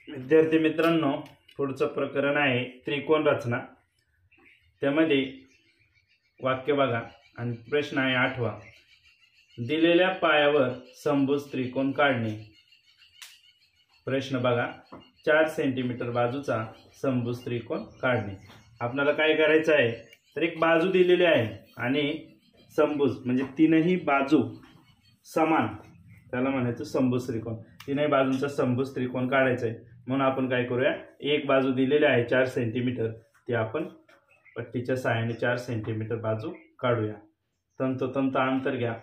विद्यार्थी मित्रांनो, पुढचं प्रकरण आहे त्रिकोण रचना। त्यामध्ये वाक्य बघा आणि प्रश्न आहे 8वा। दिलेल्या पायावर समभुज त्रिकोण काढणे। प्रश्न बघा, 4 सेंटीमीटर बाजूचा समभुज त्रिकोण काढणे। आपल्याला काय करायचं आहे, तर एक बाजू दिलेली आहे आणि समभुज म्हणजे तीनही बाजू समान, त्याला म्हणायचं समभुज त्रिकोण। तीनही बाजूंचा समभुज त्रिकोण काढायचा आहे। म्हणून आपण काय करूया, एक बाजू दिलेली आहे 4 सेंटीमीटर, ती आपण पट्टीच्या सहाय्याने 4 सेंटीमीटर बाजू काढूया। तंतोतंत अंतर घ्या।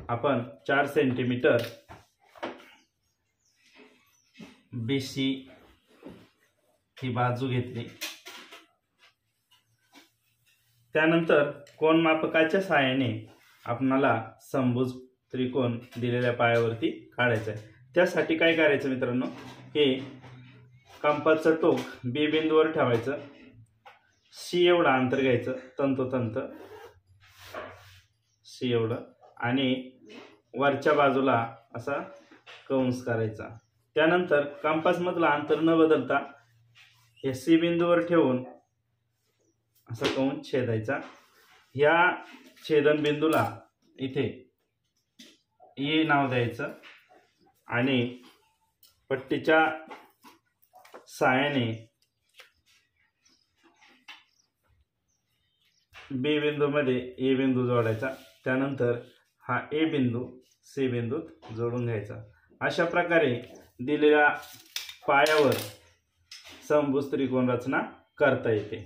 आपण 4 सेंटीमीटर BC ही बाजू घेतली। त्यानंतर कोनमापकाच्या सहाय्याने आपणाला समभुज त्रिकोण दिलेल्या पायावरती काढायचा आहे। त्यासाठी काय करायचं मित्रांनो, हे कंपासचं टोक B बिंदूवर ठेवायचं, C एवढं अंतर घ्यायचं, तंतोतंत C एवढं, आणि वरच्या बाजूला असा कंस करायचा। त्यानंतर कंपास मधलं अंतर न बदलता हे C बिंदूवर ठेवून असा कंस छेदायचा। ह्या छेदन बिंदूला इथे E नाव द्यायचं आणि पट्टीच्या सहाय्याने B बिंदूमध्ये A बिंदू जोडायचा। त्यानंतर हा A बिंदू C बिंदूत जोडून घ्यायचा। अशा प्रकारे दिलेल्या पायावर समभुज त्रिकोण रचना करता येते।